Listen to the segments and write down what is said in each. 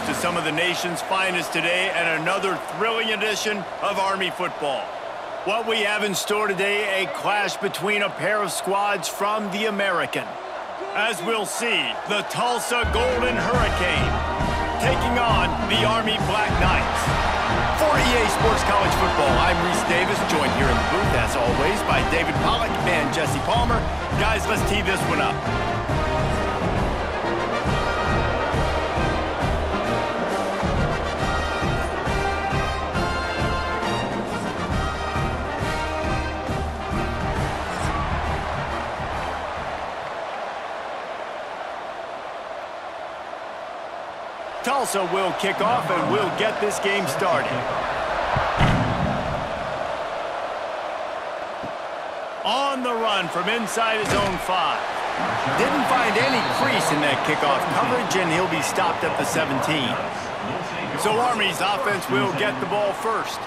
to some of the nation's finest today and another thrilling edition of Army football. What we have in store today, a clash between a pair of squads from the American. As we'll see, the Tulsa Golden Hurricane taking on the Army Black Knights. For EA Sports College Football, I'm Reese Davis, joined here in the booth, as always, by David Pollack and Jesse Palmer. Guys, let's tee this one up. Tulsa will kick off and we'll get this game started. On the run from inside his own 5. Didn't find any crease in that kickoff coverage, and he'll be stopped at the 17. So Army's offense will get the ball first.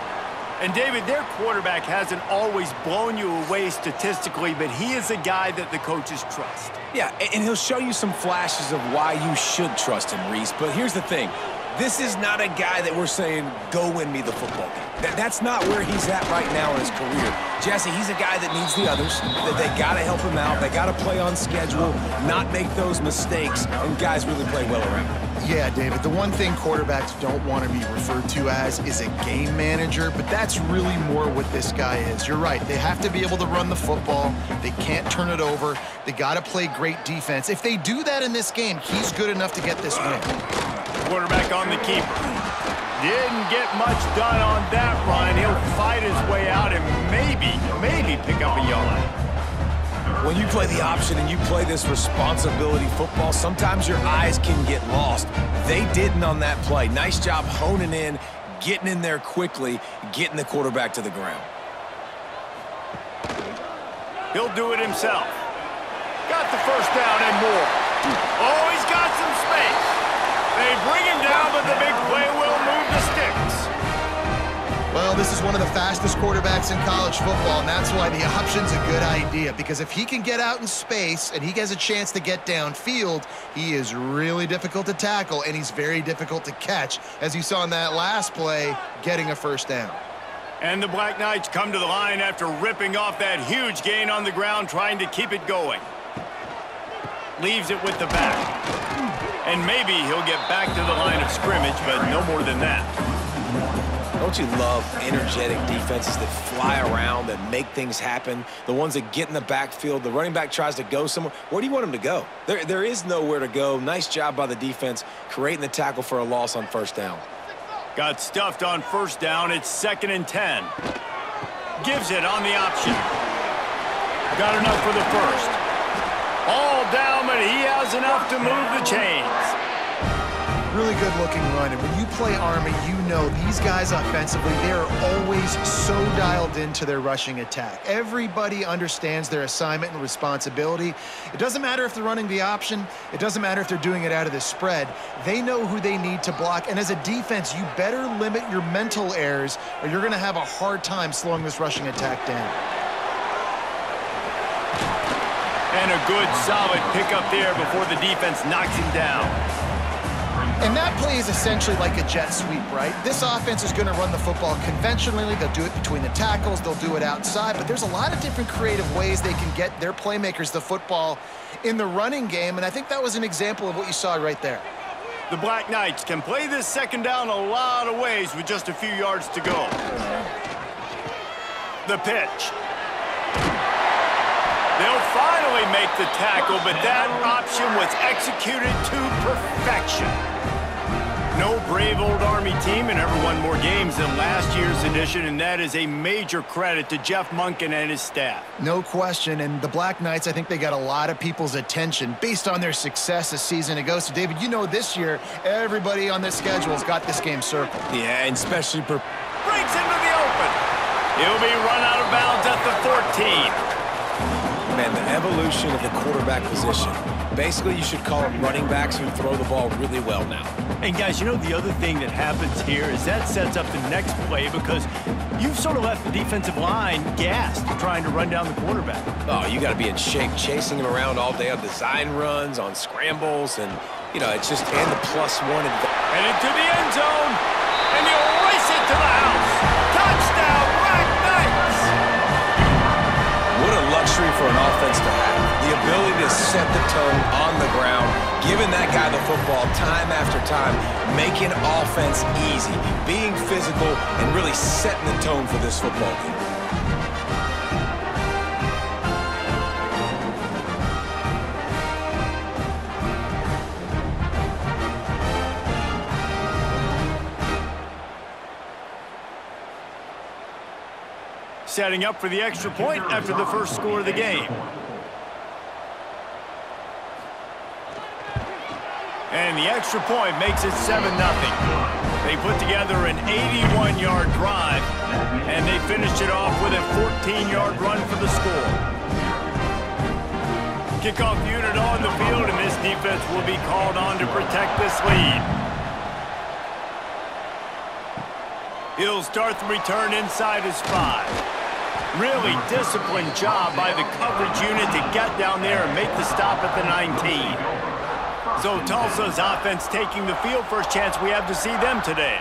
And David, their quarterback hasn't always blown you away statistically, but he is a guy that the coaches trust. Yeah, and he'll show you some flashes of why you should trust him, Reese. But here's the thing. This is not a guy that we're saying, go win me the football game. That's not where he's at right now in his career. Jesse, he's a guy that needs the others, that they got to help him out. They got to play on schedule, not make those mistakes, and guys really play well around him. Yeah, David, the one thing quarterbacks don't want to be referred to as is a game manager, but that's really more what this guy is. You're right. They have to be able to run the football. They can't turn it over. They got to play great defense. If they do that in this game, he's good enough to get this win. Quarterback on the keeper. Didn't get much done on that run. He'll fight his way out and maybe pick up a yard. When you play the option and you play this responsibility football, sometimes your eyes can get lost. They didn't on that play. Nice job honing in, getting in there quickly, getting the quarterback to the ground. He'll do it himself. Got the first down and more. Oh, he's got some space. They bring him down, but the big play will move the sticks. Well, this is one of the fastest quarterbacks in college football, and that's why the option's a good idea, because if he can get out in space and he has a chance to get downfield, he is really difficult to tackle, and he's very difficult to catch, as you saw in that last play, getting a first down. And the Black Knights come to the line after ripping off that huge gain on the ground, trying to keep it going. Leaves it with the back. And maybe he'll get back to the line of scrimmage, but no more than that. Don't you love energetic defenses that fly around, that make things happen? The ones that get in the backfield, the running back tries to go somewhere. Where do you want him to go? There is nowhere to go. Nice job by the defense, creating the tackle for a loss on first down. Got stuffed on first down. It's 2nd and 10. Gives it on the option. Got enough for the first. All down, but he has enough to move the chains. Really good-looking run, and when you play Army, you know these guys offensively, they're always so dialed into their rushing attack. Everybody understands their assignment and responsibility. It doesn't matter if they're running the option. It doesn't matter if they're doing it out of the spread. They know who they need to block, and as a defense, you better limit your mental errors, or you're going to have a hard time slowing this rushing attack down. And a good, solid pickup there before the defense knocks him down. And that play is essentially like a jet sweep, right? This offense is going to run the football conventionally. They'll do it between the tackles. They'll do it outside. But there's a lot of different creative ways they can get their playmakers the football in the running game. And I think that was an example of what you saw right there. The Black Knights can play this second down a lot of ways with just a few yards to go. The pitch. They'll finally make the tackle, but that option was executed to perfection. No brave old Army team and ever won more games than last year's edition, and that is a major credit to Jeff Monken and his staff. No question, and the Black Knights, I think they got a lot of people's attention based on their success a season ago. So, David, you know this year, everybody on this schedule has got this game circled. Yeah, and especially... Breaks into the open. He'll be run out of bounds at the 14. Man, the evolution of the quarterback position. Basically, you should call them running backs who throw the ball really well now. And guys, you know the other thing that happens here is that sets up the next play because you've sort of left the defensive line gassed trying to run down the quarterback. Oh, you got to be in shape, chasing him around all day on design runs, on scrambles, and, you know, it's just and the +1. And into the end zone, and he'll race it to the house. Touchdown, Black Knights! What a luxury for an offense to have. The ability to set the tone on the ground, giving that guy the football time after time, making offense easy, being physical, and really setting the tone for this football game. Setting up for the extra point after the first score of the game. And the extra point makes it 7-0. They put together an 81-yard drive, and they finished it off with a 14-yard run for the score. Kickoff unit on the field, and this defense will be called on to protect this lead. He'll start the return inside his 5. Really disciplined job by the coverage unit to get down there and make the stop at the 19. So Tulsa's offense taking the field. First chance we have to see them today.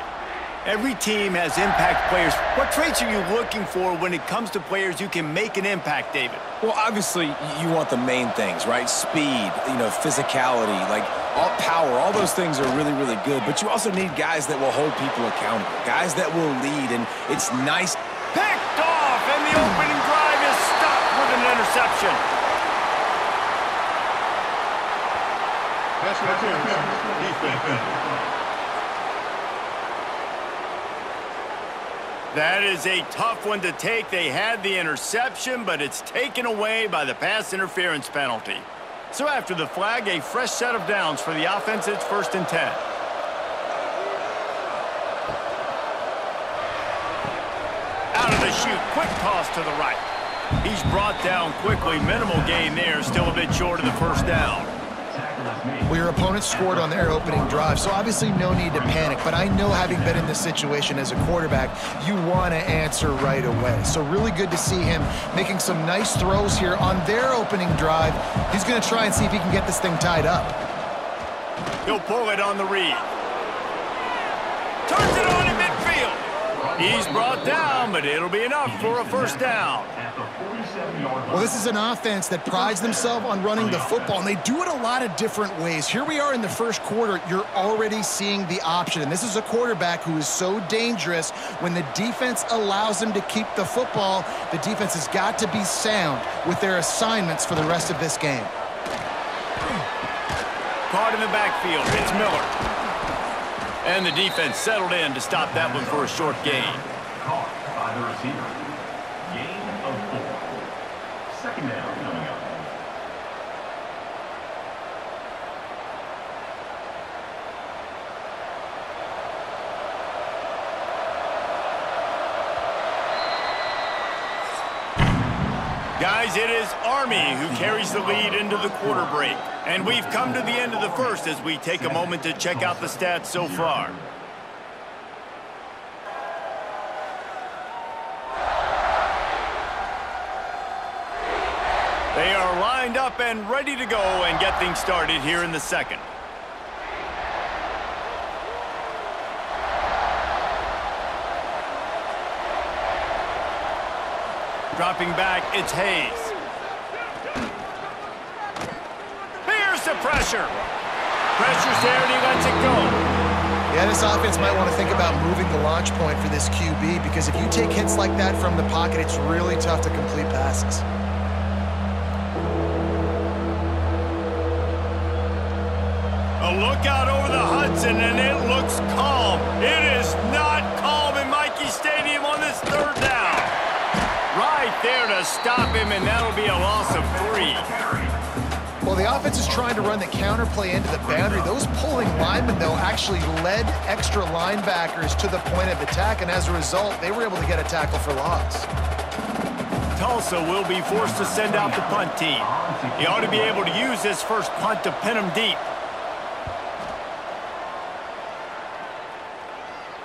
Every team has impact players. What traits are you looking for when it comes to players who can make an impact, David? Well, obviously, you want the main things, right? Speed, you know, physicality, like all power, all those things are really, really good. But you also need guys that will hold people accountable, guys that will lead, and it's nice. Picked off, and the opening drive is stopped with an interception. That is a tough one to take. They had the interception, but it's taken away by the pass interference penalty. So after the flag, a fresh set of downs for the offense. It's 1st and 10. Out of the chute, quick toss to the right. He's brought down quickly. Minimal gain there, still a bit short of the first down. Well, your opponent scored on their opening drive, so obviously no need to panic. But I know, having been in this situation as a quarterback, you want to answer right away. So really good to see him making some nice throws here on their opening drive. He's going to try and see if he can get this thing tied up. He'll pull it on the read. Turns it on in midfield. He's brought down, but it'll be enough for a first down. Well, this is an offense that prides themselves on running the football, and they do it a lot of different ways. Here we are in the first quarter. You're already seeing the option, and this is a quarterback who is so dangerous. When the defense allows him to keep the football, the defense has got to be sound with their assignments for the rest of this game. Caught in the backfield. It's Miller. And the defense settled in to stop that one for a short gain. Caught by the receiver. Gain of 4. 2nd down coming up. Guys, it is Army who carries the lead into the quarter break. And we've come to the end of the first as we take a moment to check out the stats so far. They are lined up and ready to go and get things started here in the second. Dropping back, it's Hayes. Here's the pressure. Pressure's there and he lets it go. Yeah, this offense might want to think about moving the launch point for this QB, because if you take hits like that from the pocket, it's really tough to complete passes. A look out over the Hudson, and it looks calm. It is not calm in Michie Stadium on this third down. Right there to stop him, and that'll be a loss of 3. Well, the offense is trying to run the counterplay into the boundary. Those pulling linemen, though, actually led extra linebackers to the point of attack, and as a result, they were able to get a tackle for loss. Tulsa will be forced to send out the punt team. He ought to be able to use this first punt to pin him deep.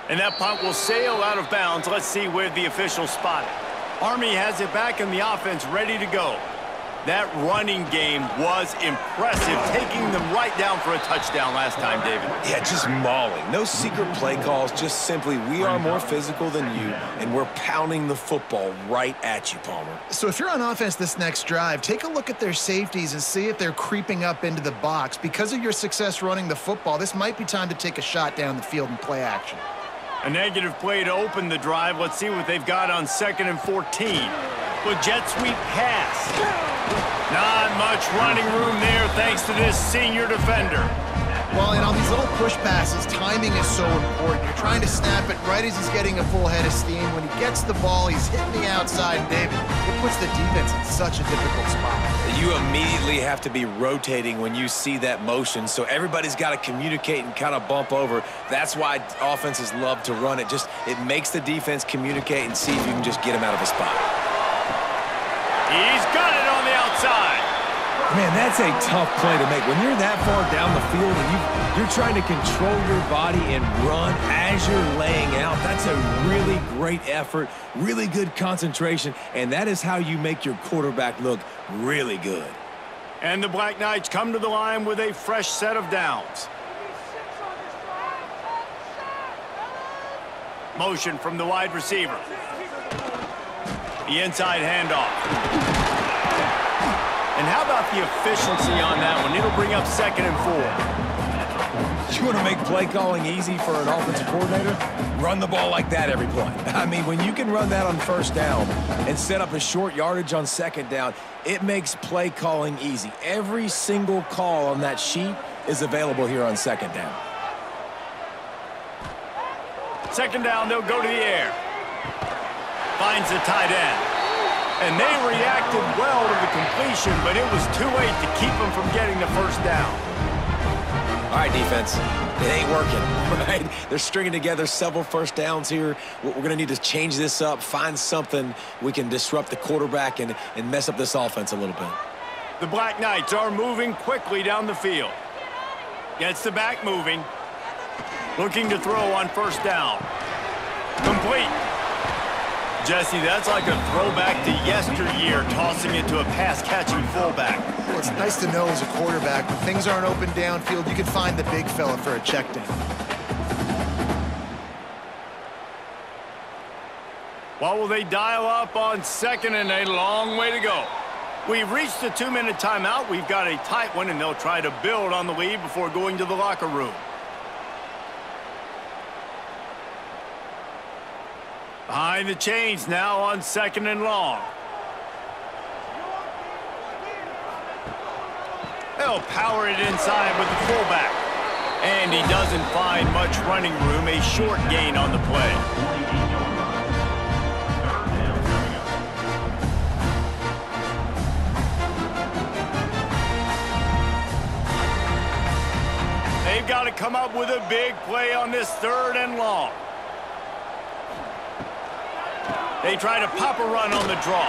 And that punt will sail out of bounds. Let's see where the officials spot it. Army has it back in the offense, ready to go. That running game was impressive, taking them right down for a touchdown last time, David. Yeah, just mauling. No secret play calls, just simply we are more physical than you, and we're pounding the football right at you, Palmer. So if you're on offense this next drive, take a look at their safeties and see if they're creeping up into the box. Because of your success running the football, this might be time to take a shot down the field and play action. A negative play to open the drive. Let's see what they've got on 2nd and 14. With jet sweep pass. Not much running room there thanks to this senior defender. Well, and on these little push passes, timing is so important. You're trying to snap it right as he's getting a full head of steam. When he gets the ball, he's hitting the outside. And David, it puts the defense in such a difficult spot. You immediately have to be rotating when you see that motion, so everybody's got to communicate and kind of bump over. That's why offenses love to run it. It makes the defense communicate and see if you can just get him out of a spot. He's got it on the outside. Man, that's a tough play to make. When you're that far down the field and you're trying to control your body and run as you're laying out, that's a really great effort, really good concentration, and that is how you make your quarterback look really good. And the Black Knights come to the line with a fresh set of downs. Motion from the wide receiver. The inside handoff. And how about the efficiency on that one? It'll bring up 2nd and 4. You want to make play calling easy for an offensive coordinator? Run the ball like that every play. I mean, when you can run that on 1st down and set up a short yardage on 2nd down, it makes play calling easy. Every single call on that sheet is available here on 2nd down. 2nd down, they'll go to the air. Finds the tight end. And they reacted well to the completion, but it was too late to keep them from getting the 1st down. All right, defense. It ain't working, right? They're stringing together several 1st downs here. We're going to need to change this up, find something we can disrupt the quarterback and mess up this offense a little bit. The Black Knights are moving quickly down the field. Gets the back moving. Looking to throw on 1st down. Complete. Jesse, that's like a throwback to yesteryear, tossing it to a pass-catching fullback. Well, it's nice to know as a quarterback, when things aren't open downfield, you can find the big fella for a check down. What will they dial up on 2nd and a long way to go? We've reached the 2-minute timeout. We've got a tight one, and they'll try to build on the lead before going to the locker room. Behind the chains now on 2nd and long. They'll power it inside with the fullback. And he doesn't find much running room, a short gain on the play. They've got to come up with a big play on this 3rd and long. They try to pop a run on the draw.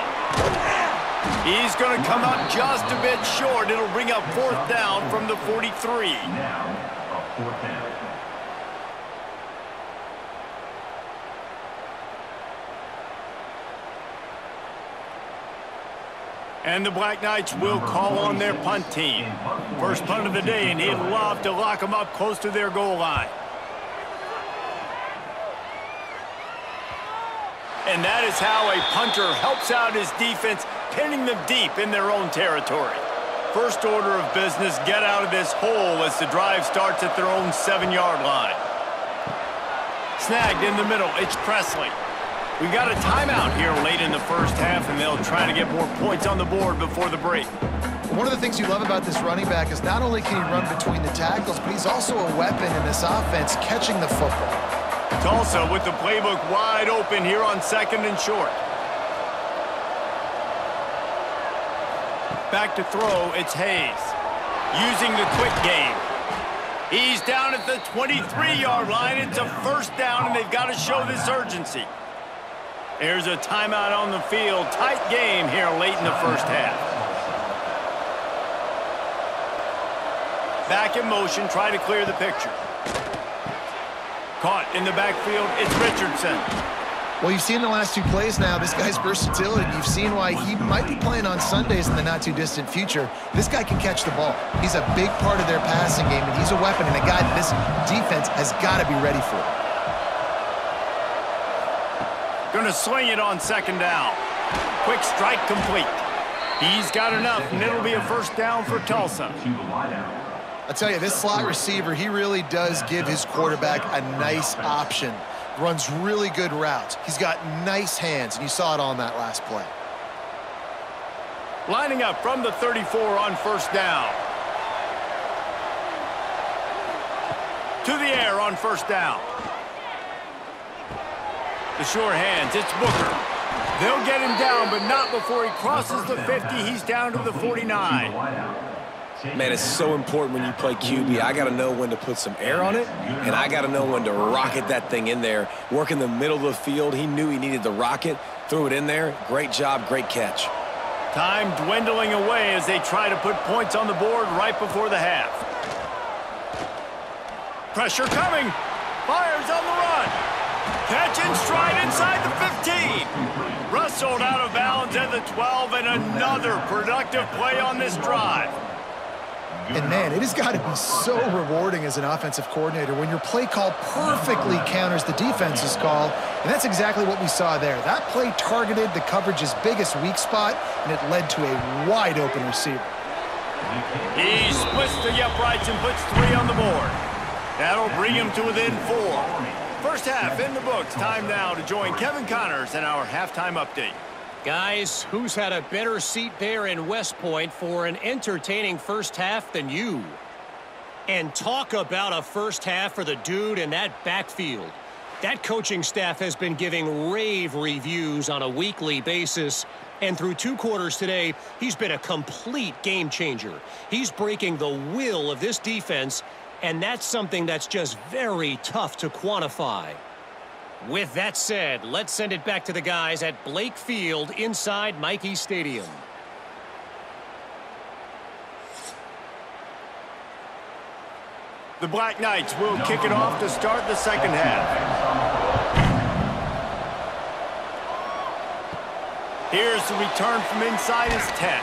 He's going to come up just a bit short. It'll bring up 4th down from the 43. Now, a 4th down. And the Black Knights will call on their punt team. First punt of the day, and he'd love to lock them up close to their goal line. And that is how a punter helps out his defense, pinning them deep in their own territory. First order of business, get out of this hole as the drive starts at their own 7-yard line. Snagged in the middle, it's Presley. We've got a timeout here late in the 1st half, and they'll try to get more points on the board before the break. One of the things you love about this running back is not only can he run between the tackles, but he's also a weapon in this offense, catching the football. Tulsa with the playbook wide open here on 2nd and short. Back to throw, it's Hayes. Using the quick game. He's down at the 23-yard line. It's a 1st down, and they've got to show this urgency. There's a timeout on the field. Tight game here late in the 1st half. Back in motion, try to clear the picture. Caught in the backfield, it's Richardson. Well, you've seen the last two plays now. This guy's versatility. You've seen why he might be playing on Sundays in the not-too-distant future. This guy can catch the ball. He's a big part of their passing game, and he's a weapon and a guy that this defense has got to be ready for. Gonna sling it on second down. Quick strike complete. He's got enough, and it'll be a first down for Tulsa. I'll tell you, this slot receiver, he really does give his quarterback a nice option. Runs really good routes. He's got nice hands, and you saw it on that last play. Lining up from the 34 on first down. To the air on first down. The sure hands, it's Booker. They'll get him down, but not before he crosses the 50. He's down to the 49. Man, it's so important when you play QB. I got to know when to put some air on it, and I got to know when to rocket that thing in there. Work in the middle of the field. He knew he needed the rocket, threw it in there. Great job, great catch. Time dwindling away as they try to put points on the board right before the half. Pressure coming. Fires on the run. Catch in stride inside the 15. Rustled out of bounds at the 12, and another productive play on this drive. And, man, it has got to be so rewarding as an offensive coordinator when your play call perfectly counters the defense's call, and that's exactly what we saw there. That play targeted the coverage's biggest weak spot, and it led to a wide-open receiver. He splits the uprights and puts 3 on the board. That'll bring him to within 4. First half in the books. Time now to join Kevin Connors in our halftime update. Guys, who's had a better seat there in West Point for an entertaining first half than you? And talk about a first half for the dude in that backfield. That coaching staff has been giving rave reviews on a weekly basis. And through 2 quarters today, he's been a complete game changer. He's breaking the will of this defense, and that's something that's just very tough to quantify. With that said, let's send it back to the guys at Blake Field inside Michie Stadium. The Black Knights will kick it off to start the second half. Here's the return from inside his 10.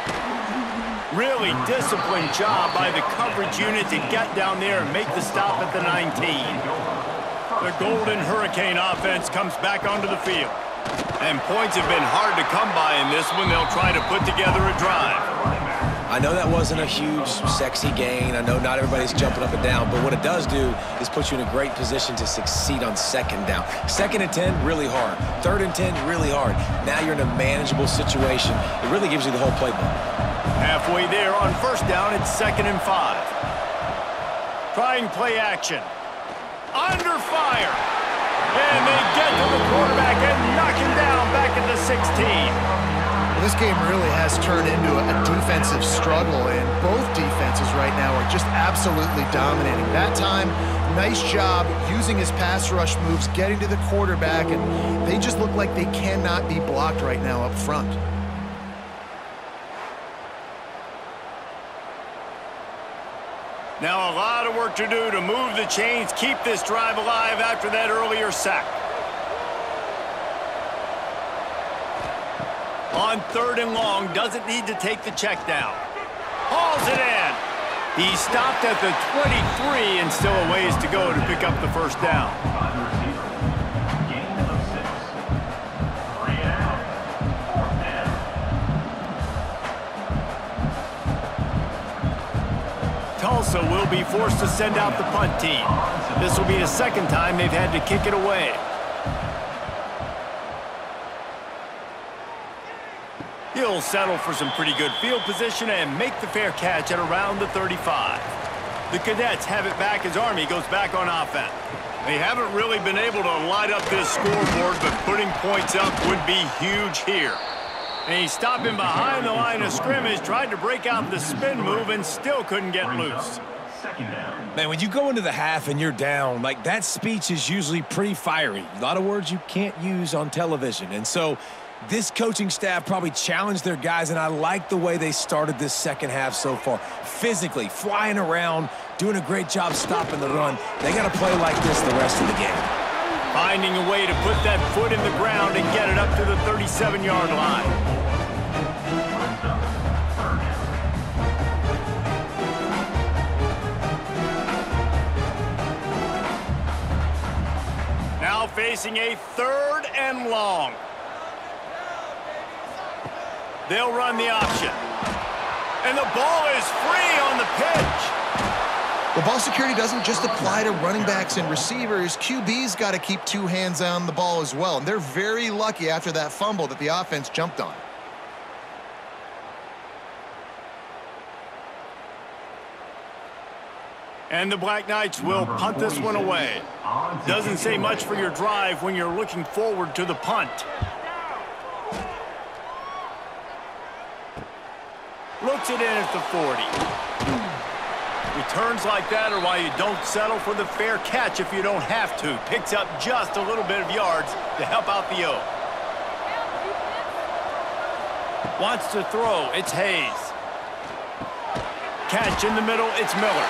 Really disciplined job by the coverage unit to get down there and make the stop at the 19. The Golden Hurricane offense comes back onto the field. And points have been hard to come by in this one. They'll try to put together a drive. I know that wasn't a huge, sexy gain. I know not everybody's jumping up and down, but what it does do is put you in a great position to succeed on second down. 2nd and 10, really hard. 3rd and 10, really hard. Now you're in a manageable situation. It really gives you the whole playbook. Halfway there on first down, it's 2nd and 5. Trying play action. Under fire. And they get to the quarterback and knock him down back at the 16. Well, this game really has turned into a defensive struggle, and both defenses right now are just absolutely dominating. That time, nice job using his pass rush moves, getting to the quarterback, and they just look like they cannot be blocked right now up front. Now a lot of work to do to move the chains, keep this drive alive after that earlier sack. On 3rd and long, doesn't need to take the check down. Hauls it in. He stopped at the 23 and still a ways to go to pick up the first down. Tulsa will be forced to send out the punt team. This will be the 2nd time they've had to kick it away. He'll settle for some pretty good field position and make the fair catch at around the 35. The Cadets have it back as Army goes back on offense. They haven't really been able to light up this scoreboard, but putting points up would be huge here. And he's stopping behind the line of scrimmage, tried to break out the spin move, and still couldn't get loose. Man, when you go into the half and you're down, like that speech is usually pretty fiery. A lot of words you can't use on television. And so this coaching staff probably challenged their guys, and I like the way they started this second half so far. Physically, flying around, doing a great job stopping the run. They got to play like this the rest of the game. Finding a way to put that foot in the ground and get it up to the 37-yard line. Now facing a 3rd and long. They'll run the option. And the ball is free on the pitch. The ball security doesn't just apply to running backs and receivers. QB's got to keep 2 hands on the ball as well. And they're very lucky after that fumble that the offense jumped on. And the Black Knights will punt this one away. Doesn't say much for your drive when you're looking forward to the punt. Looks it in at the 40. Returns like that are why you don't settle for the fair catch if you don't have to. Picks up just a little bit of yards to help out the O. Wants to throw, it's Hayes. Catch in the middle, it's Miller.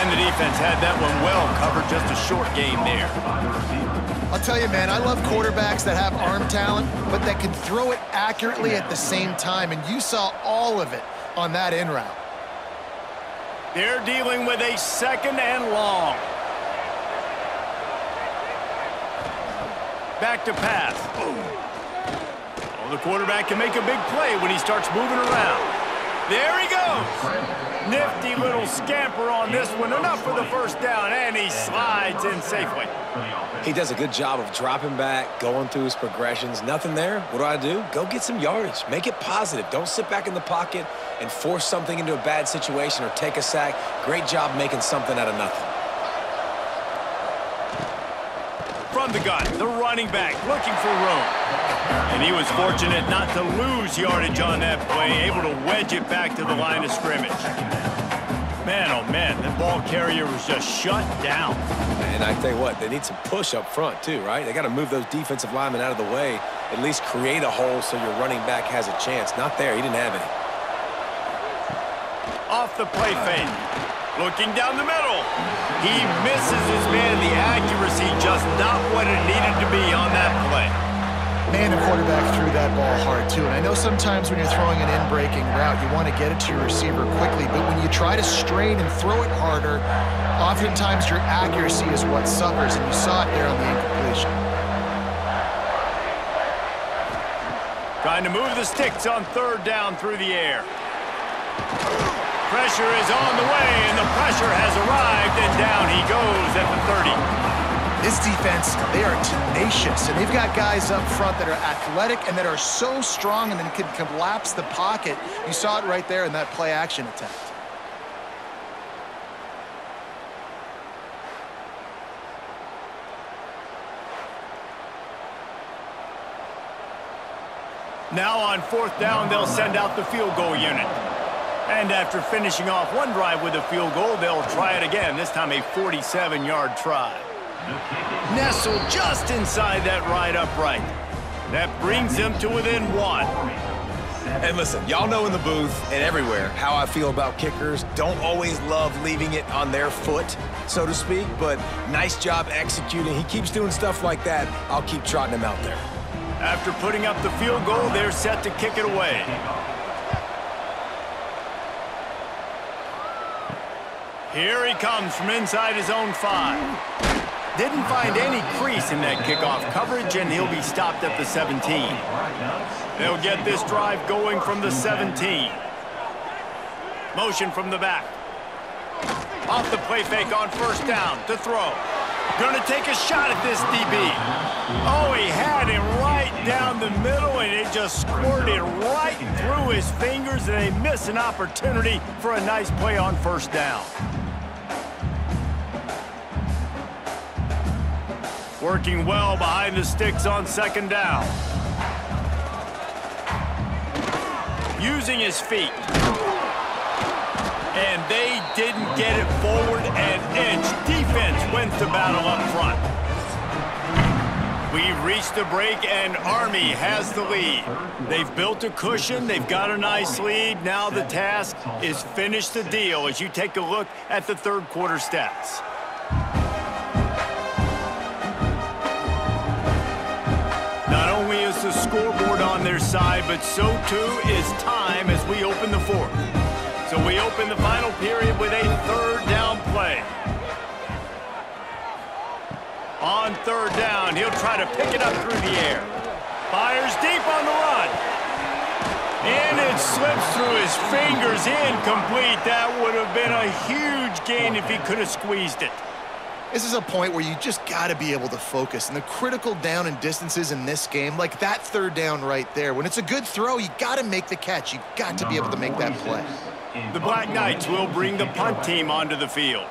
And the defense had that one well covered, just a short game there. I'll tell you, man, I love quarterbacks that have arm talent, but that can throw it accurately at the same time, and you saw all of it on that in route. They're dealing with a 2nd and long. Back to pass. Oh, the quarterback can make a big play when he starts moving around. There he goes. Nifty little scamper on this one. Enough for the first down, and he slides in safely. He does a good job of dropping back, going through his progressions. Nothing there. What do? Go get some yardage. Make it positive. Don't sit back in the pocket and force something into a bad situation or take a sack. Great job making something out of nothing. From the gun, the running back looking for room. And he was fortunate not to lose yardage on that play, able to wedge it back to the line of scrimmage. Man, oh man, the ball carrier was just shut down. And I tell you what, they need some push up front too, right? They got to move those defensive linemen out of the way, at least create a hole so your running back has a chance. Not there, he didn't have any. Off the play fake. Looking down the middle. He misses his man. The accuracy just not what it needed to be on that play. Man, the quarterback threw that ball hard, too. And I know sometimes when you're throwing an in-breaking route, you want to get it to your receiver quickly. But when you try to strain and throw it harder, oftentimes your accuracy is what suffers. And you saw it there on the incompletion. Trying to move the sticks on 3rd down through the air. Pressure is on the way, and the pressure has arrived, and down he goes at the 30. This defense, they are tenacious, and they've got guys up front that are athletic and that are so strong and then can collapse the pocket. You saw it right there in that play-action attempt. Now on 4th down, they'll send out the field goal unit. And after finishing off one drive with a field goal, they'll try it again, this time a 47-yard try. Nestled just inside that right upright. That brings them to within 1. And listen, y'all know in the booth and everywhere how I feel about kickers. Don't always love leaving it on their foot, so to speak, but nice job executing. He keeps doing stuff like that. I'll keep trotting him out there. After putting up the field goal, they're set to kick it away. Here he comes from inside his own 5. Didn't find any crease in that kickoff coverage, and he'll be stopped at the 17. They'll get this drive going from the 17. Motion from the back. Off the play fake on 1st down to throw. Gonna take a shot at this DB. Oh, he had him right down the middle, and it just squirted right through his fingers, and they miss an opportunity for a nice play on 1st down. Working well behind the sticks on 2nd down. Using his feet. And they didn't get it forward an inch. Defense wins the battle up front. We've reached the break, and Army has the lead. They've built a cushion. They've got a nice lead. Now the task is finish the deal as you take a look at the third quarter stats. Not only is the scoreboard on their side, but so too is time as we open the fourth. So we open the final period with a third down play. On third down, he'll try to pick it up through the air. Fires deep on the run. And it slips through his fingers, incomplete. That would have been a huge gain if he could have squeezed it. This is a point where you just got to be able to focus. And the critical down and distances in this game, like that third down right there, when it's a good throw, you got to make the catch. You got to be able to make that play. The Black Knights will bring the punt team onto the field.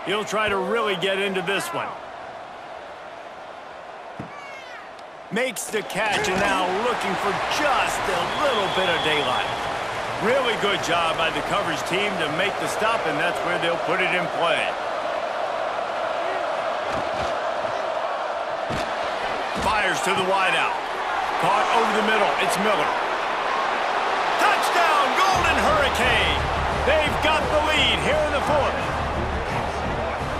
He'll try to really get into this one. Makes the catch, and now looking for just a little bit of daylight. Really good job by the coverage team to make the stop, and that's where they'll put it in play. Fires to the wideout. Caught over the middle. It's Miller. Touchdown, Golden Hurricane. They've got the lead here in the fourth.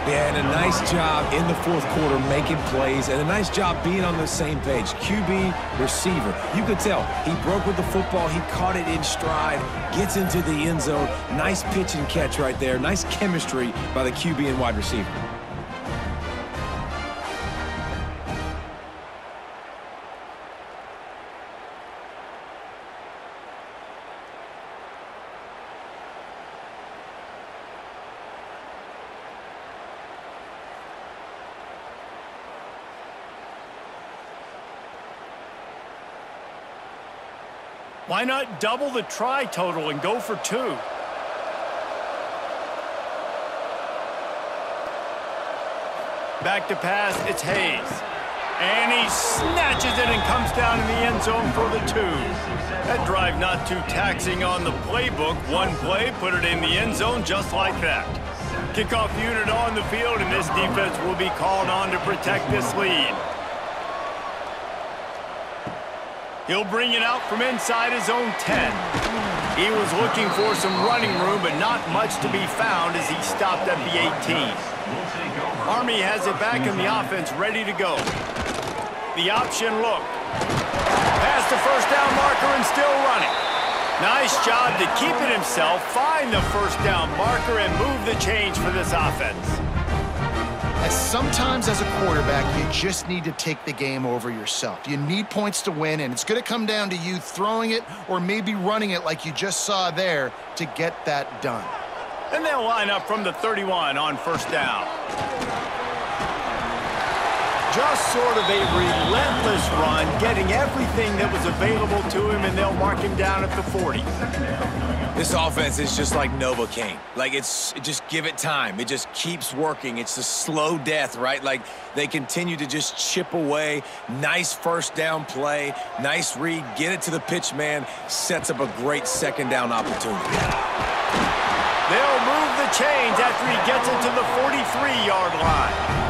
Yeah, and a nice job in the fourth quarter making plays, and a nice job being on the same page. QB, receiver. You could tell he broke with the football. He caught it in stride, gets into the end zone. Nice pitch and catch right there. Nice chemistry by the QB and wide receiver. Why not double the try total and go for 2? Back to pass, it's Hayes. And he snatches it and comes down in the end zone for the 2. That drive not too taxing on the playbook. One play, put it in the end zone just like that. Kickoff unit on the field, and this defense will be called on to protect this lead. He'll bring it out from inside his own 10. He was looking for some running room, but not much to be found as he stopped at the 18. Army has it back in the offense, ready to go. The option look. Past the first down marker and still running. Nice job to keep it himself, find the first down marker, and move the change for this offense. Sometimes as a quarterback, you just need to take the game over yourself. You need points to win, and it's going to come down to you throwing it or maybe running it like you just saw there to get that done. And they'll line up from the 31 on first down. Just sort of a relentless run, getting everything that was available to him, and they'll mark him down at the 40. This offense is just like Novocaine. Like, just give it time. It just keeps working. It's a slow death, right? Like, they continue to just chip away. Nice first down play. Nice read. Get it to the pitch man. Sets up a great second down opportunity. They'll move the chains after he gets it to the 43-yard line.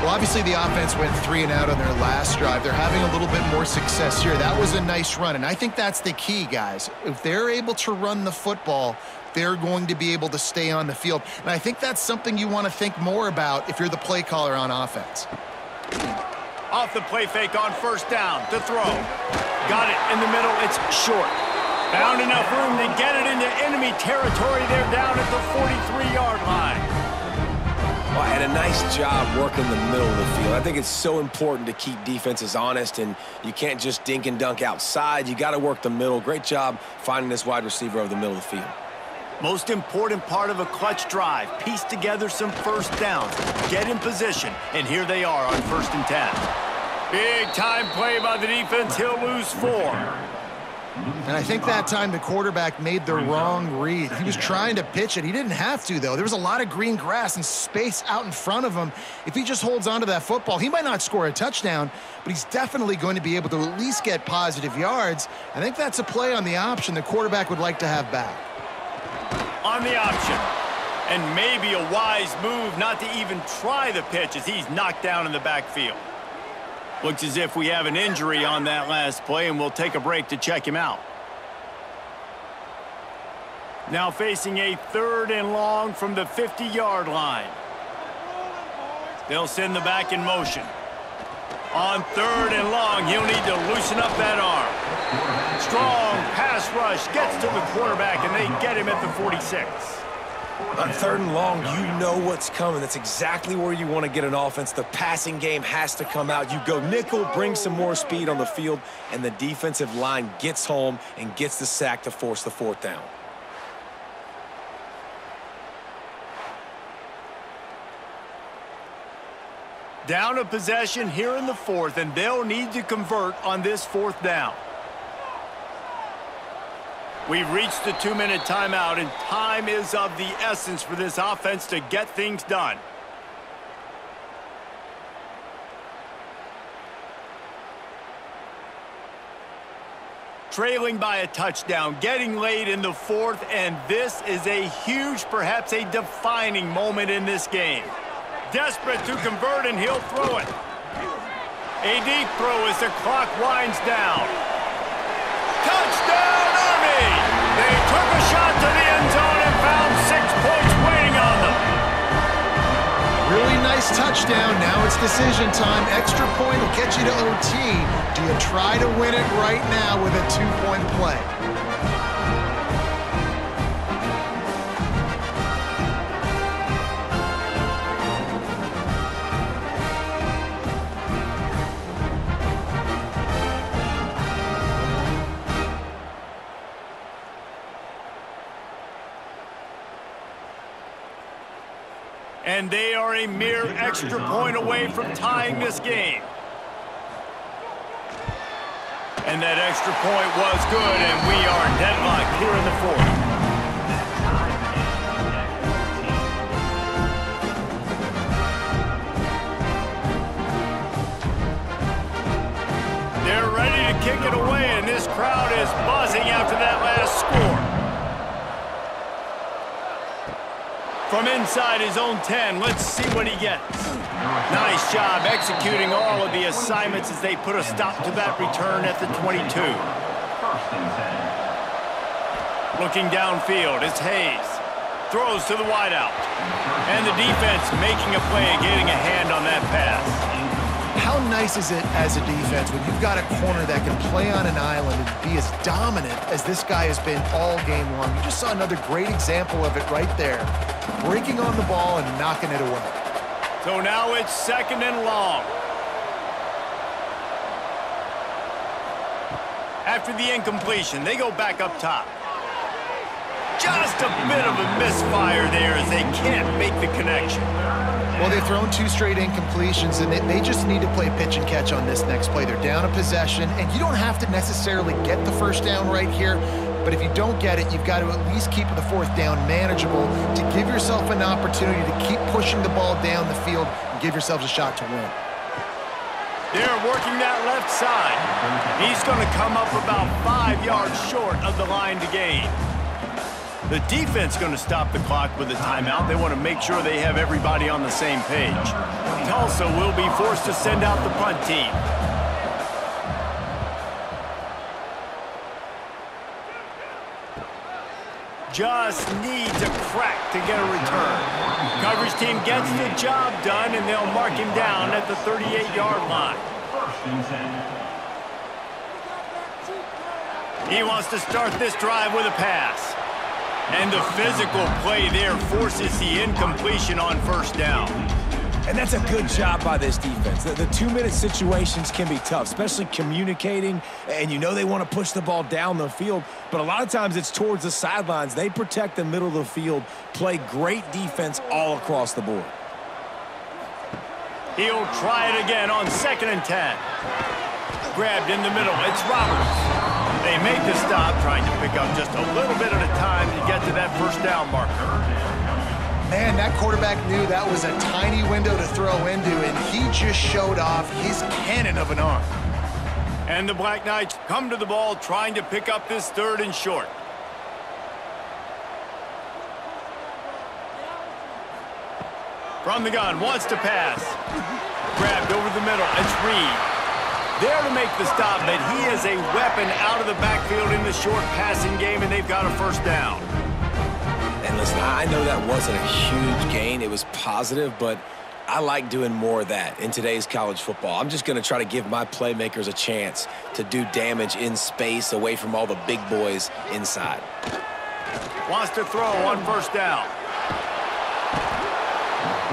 Well, obviously the offense went 3 and out on their last drive. They're having a little bit more success here. That was a nice run, and I think that's the key, guys. If they're able to run the football, they're going to be able to stay on the field. And I think that's something you want to think more about if you're the play caller on offense. Off the play fake on first down to throw. Got it in the middle. It's short. Found enough room to get it into enemy territory. They're down at the 43-yard line. Well, and a nice job working the middle of the field. I think it's so important to keep defenses honest, and you can't just dink and dunk outside. You got to work the middle. Great job finding this wide receiver over the middle of the field. Most important part of a clutch drive. Piece together some first downs. Get in position, and here they are on 1st and 10. Big time play by the defense. He'll lose 4. And I think that time the quarterback made the wrong read. He was trying to pitch it. He didn't have to, though. There was a lot of green grass and space out in front of him. If he just holds onto that football, he might not score a touchdown, but he's definitely going to be able to at least get positive yards. I think that's a play on the option the quarterback would like to have back. On the option. And maybe a wise move not to even try the pitch as he's knocked down in the backfield. Looks as if we have an injury on that last play, and we'll take a break to check him out. Now facing a 3rd and long from the 50-yard line. They'll send the back in motion. On 3rd and long, he'll need to loosen up that arm. Strong pass rush gets to the quarterback, and they get him at the 46. On 3rd and long, you know what's coming. That's exactly where you want to get an offense. The passing game has to come out. You go nickel, bring some more speed on the field, and the defensive line gets home and gets the sack to force the 4th down. Down a possession here in the 4th, and they'll need to convert on this 4th down. We've reached the 2-minute timeout, and time is of the essence for this offense to get things done. Trailing by a touchdown, getting late in the 4th, and this is a huge, perhaps a defining moment in this game. Desperate to convert, and he'll throw it. A deep throw as the clock winds down. Touchdown, Army! They took a shot to the end zone and found 6 points waiting on them. Really nice touchdown. Now it's decision time. Extra point will get you to OT. Do you try to win it right now with a 2-point play? And they are a mere extra point away from tying this game. And that extra point was good, and we are deadlocked here in the 4th. They're ready to kick it away, and this crowd is buzzing after that last score. From inside his own 10, let's see what he gets. Nice job executing all of the assignments as they put a stop to that return at the 22. Looking downfield, it's Hayes. Throws to the wideout. And the defense making a play and getting a hand on that pass. How nice is it as a defense when you've got a corner that can play on an island and be as dominant as this guy has been all game long? You just saw another great example of it right there. Breaking on the ball and knocking it away. So now it's 2nd and long. After the incompletion, they go back up top. Just a bit of a misfire there as they can't make the connection. Well, they've thrown 2 straight incompletions, and they just need to play pitch and catch on this next play. They're down a possession, and you don't have to necessarily get the 1st down right here, but if you don't get it, you've got to at least keep the 4th down manageable to give yourself an opportunity to keep pushing the ball down the field and give yourselves a shot to win. They're working that left side. He's going to come up about 5 yards short of the line to gain. The defense going to stop the clock with a timeout. They want to make sure they have everybody on the same page. Tulsa will be forced to send out the punt team. Just needs a crack to get a return. Coverage team gets the job done, and they'll mark him down at the 38-yard line. He wants to start this drive with a pass. And the physical play there forces the incompletion on 1st down. And that's a good job by this defense. The 2-minute situations can be tough, especially communicating, and you know they want to push the ball down the field, but a lot of times it's towards the sidelines. They protect the middle of the field, play great defense all across the board. He'll try it again on 2nd and 10. Grabbed in the middle, it's Roberts. They make the stop, trying to pick up just a little bit at a time to get to that 1st down marker. Man, that quarterback knew that was a tiny window to throw into, and he just showed off his cannon of an arm. And the Black Knights come to the ball, trying to pick up this 3rd and short. From the gun, wants to pass. Grabbed over the middle, it's Reed. there to make the stop, but he is a weapon out of the backfield in the short passing game, and they've got a first down. And listen, I know that wasn't a huge gain. It was positive, but I like doing more of that in today's college football. I'm just going to try to give my playmakers a chance to do damage in space away from all the big boys inside. Wants to throw on first down.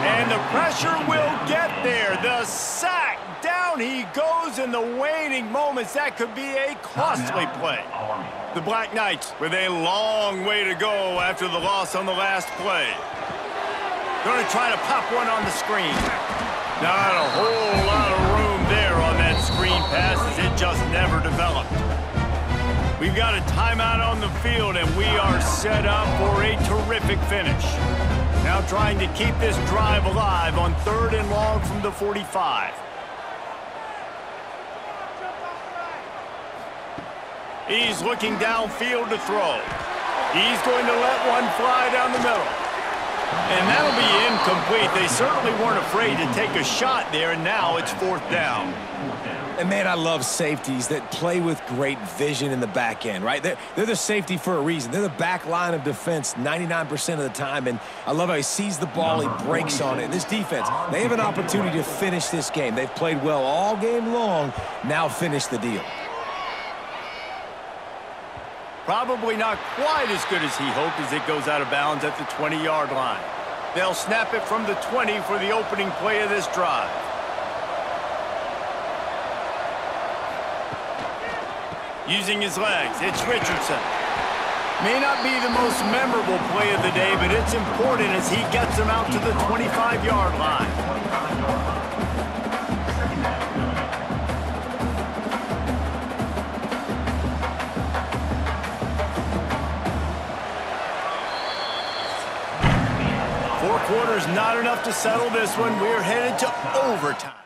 And the pressure will get there. The sack. Down he goes in the waning moments. That could be a costly play. The Black Knights with a long way to go after the loss on the last play. Going to try to pop one on the screen. Not a whole lot of room there on that screen pass as it just never developed. We've got a timeout on the field, and we are set up for a terrific finish. Now trying to keep this drive alive on 3rd and long from the 45. He's looking downfield to throw. He's going to let one fly down the middle. And that'll be incomplete. They certainly weren't afraid to take a shot there, and now it's 4th down. And, man, I love safeties that play with great vision in the back end, right? They're the safety for a reason. They're the back line of defense 99% of the time, and I love how he sees the ball, he breaks on it. And this defense, they have an opportunity to finish this game. They've played well all game long. Now finish the deal. Probably not quite as good as he hoped as it goes out of bounds at the 20-yard line. They'll snap it from the 20 for the opening play of this drive. Using his legs, it's Richardson. May not be the most memorable play of the day, but it's important as he gets them out to the 25-yard line. 4 quarters not enough to settle this one. We're headed to overtime.